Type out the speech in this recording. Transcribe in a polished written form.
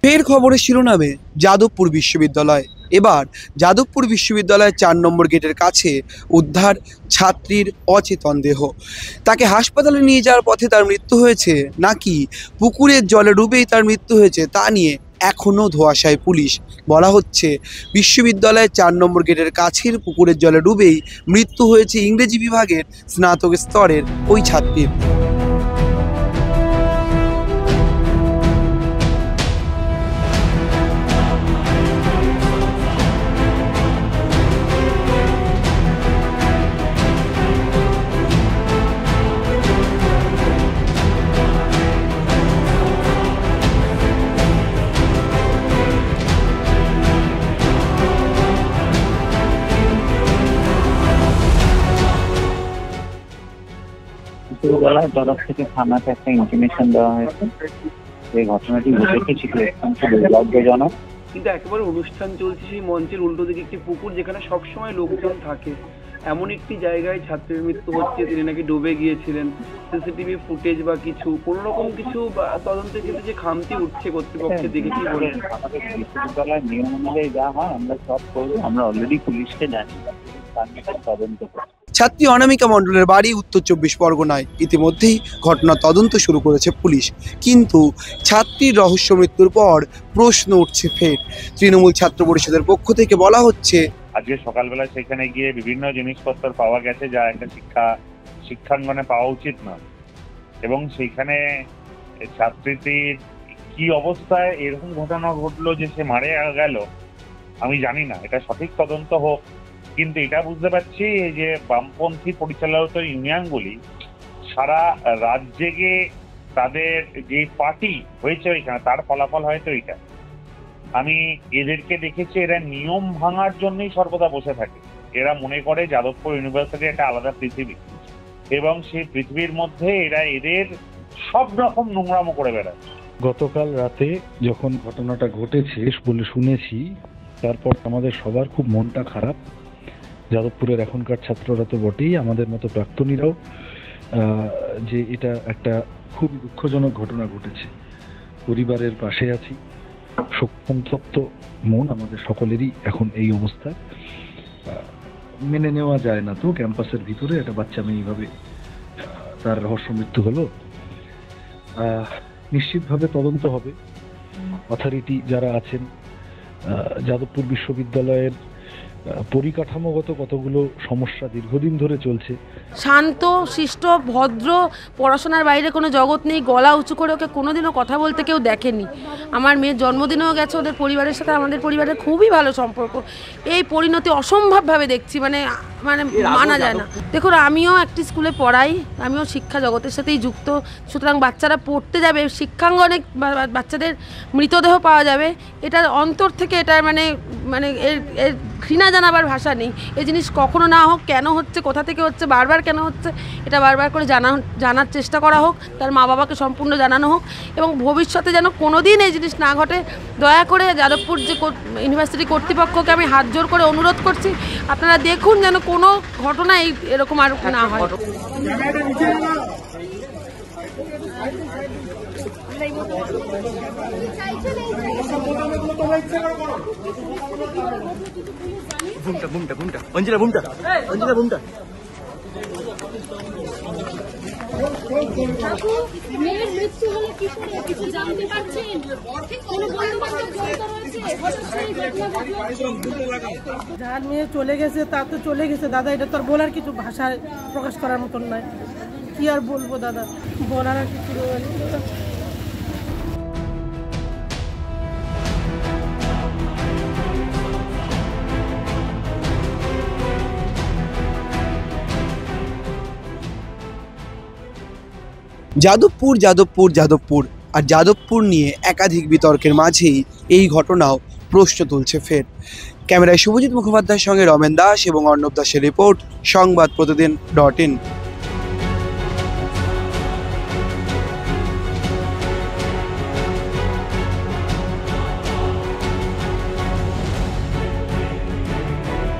ফের খবরের শিরোনামে যাদবপুর বিশ্ববিদ্যালয়। এবার যাদবপুর বিশ্ববিদ্যালয়ের ৪ নম্বর গেটের কাছে উদ্ধার ছাত্রীর অচেতন দেহ। তাকে হাসপাতালে নিয়ে যাওয়ার পথে তার মৃত্যু হয়েছে নাকি পুকুরের জলে ডুবেই তার মৃত্যু হয়েছে তা নিয়ে এখনও ধোঁয়াশায় পুলিশ। বলা হচ্ছে বিশ্ববিদ্যালয়ের ৪ নম্বর গেটের কাছের পুকুরের জলে ডুবেই মৃত্যু হয়েছে ইংরেজি বিভাগের স্নাতক স্তরের ওই ছাত্রীর। দুপুরবেলায় তরফ থেকে থানাতে একটা ইনফরমেশন দেওয়া হয়েছে। এই ঘটনাটি ঘটেছে ছিল অত্যন্ত দুর্ভাগ্যজনক। কিন্তু একেবারে অনুষ্ঠান চলছে সেই মঞ্চের উল্টো দিকে একটি পুকুর, যেখানে সবসময় লোকজন থাকে, এমন একটি জায়গায় ছাত্রের মৃত্যু হচ্ছে। তিনি নাকি ডুবে গিয়েছিলেন। সিসিটিভি ফুটেজ বা কিছু কোনো রকম কিছু তদন্তের ক্ষেত্রে যে খামতি উঠছে কর্তৃপক্ষের দিকে, কি বলেন? আমাদের বিশ্ববিদ্যালয়ের নিয়ম অনুযায়ী যা হয় আমরা সব করবো। আমরা অলরেডি পুলিশকে জানি, তদন্ত করছি। ছাত্রী অনামিকা মণ্ডলের বাড়ি উত্তর ২৪ পরগনায়। ইতিমধ্যেই ঘটনা তদন্ত শুরু করেছে পুলিশ। কিন্তু ছাত্রীর রহস্য মৃত্যুর পর প্রশ্ন উঠছে ফের। তৃণমূল ছাত্র পরিষদের পক্ষ থেকে বলা হচ্ছে, আজকে সকালবেলা সেখানে গিয়ে বিভিন্ন জিনিসপত্র পাওয়া গেছে যা একটা শিক্ষাঙ্গনে পাওয়া উচিত না, এবং সেইখানে ছাত্রীটির কি অবস্থায় এরকম ঘটনা ঘটলো যে সে মারা গেল আমি জানি না। এটা সঠিক তদন্ত হোক। কিন্তু এটা বুঝতে পারছি এই যে বামপন্থী পরিচালিত ইউনিয়নগুলি সারা রাত জেগে তাদের যে পার্টি হয়েছে ওইখানে তার ফলাফল হয়তো এটা। আমি এদেরকে দেখেছি এরা নিয়ম ভাঙার জন্যই সর্বদা বসে থাকে। এরা মনে করে যাদবপুর ইউনিভার্সিটি একটা আলাদা পৃথিবী, এবং সেই পৃথিবীর মধ্যে এরা এদের সব রকম নোংরামো করে বেড়ায়। গতকাল রাতে যখন ঘটনাটা ঘটেছে বলে শুনেছি, তারপর আমাদের সবার খুব মনটা খারাপ। যাদবপুরের এখনকার ছাত্ররা তো বটেই, আমাদের মতো প্রাক্তনীরাও, যে এটা একটা খুব দুঃখজনক ঘটনা ঘটেছে। পরিবারের পাশে আছি, শোকসন্তপ্ত মন আমাদের সকলেরই এখন এই অবস্থায়। মেনে নেওয়া যায় না তো, ক্যাম্পাসের ভিতরে একটা বাচ্চা মেয়ে এইভাবে তার রহস্য মৃত্যু হলো। নিশ্চিতভাবে তদন্ত হবে। অথরিটি যারা আছেন, যাদবপুর বিশ্ববিদ্যালয়ের পরিকাঠামোগত কতগুলো সমস্যা দীর্ঘদিন ধরে চলছে। শান্ত শিষ্ট ভদ্র, পড়াশোনার বাইরে কোনো জগৎ নেই, গলা উঁচু করে ওকে কোনোদিনও কথা বলতে কেউ দেখেনি। আমার মেয়ের জন্মদিনেও গেছে, ওদের পরিবারের সাথে আমাদের পরিবারের খুবই ভালো সম্পর্ক। এই পরিণতি অসম্ভবভাবে দেখছি, মানে মানা যায় না। দেখুন, আমিও একটি স্কুলে পড়াই, আমিও শিক্ষা জগতের সাথেই যুক্ত। সুতরাং বাচ্চারা পড়তে যাবে, শিক্ষাঙ্গনে বাচ্চাদের মৃতদেহ পাওয়া যাবে, এটা অন্তর থেকে এটা মানে এর ঘৃণা জানাবার ভাষা নেই। এই জিনিস কখনো না হোক, কেন হচ্ছে, কোথা থেকে হচ্ছে, বারবার কেন হচ্ছে, এটা বারবার করে জানার চেষ্টা করা হোক, তার মা বাবাকে সম্পূর্ণ জানানো হোক, এবং ভবিষ্যতে যেন কোনো দিন এই জিনিস না ঘটে। দয়া করে যাদবপুর যে ইউনিভার্সিটি কর্তৃপক্ষকে আমি হাত জোর করে অনুরোধ করছি, আপনারা দেখুন যেন কোনো ঘটনা এরকম আর না হয়। মেয়ের মৃত্যু হলে কি করে কিছু জানতে পারছেন? কোনো বন্ধু বান্ধব জড়িত রয়েছে? যার মেয়ে চলে গেছে তা তো চলে গেছে দাদা, এটা তো আর বলার কিছু ভাষায় প্রকাশ করার মতন নয়। কি আর বলবো দাদা, বলার আর কিছু যাদবপুর যাদবপুর যাদবপুর আর যাদবপুর নিয়ে একাধিক বিতর্কের মাঝেই এই ঘটনাও প্রশ্ন তুলছে ফের। ক্যামেরায় শুভজিৎ মুখোপাধ্যায়ের সঙ্গে রমেন দাস এবং অর্ণব দাসের রিপোর্ট, সংবাদ প্রতিদিন.in।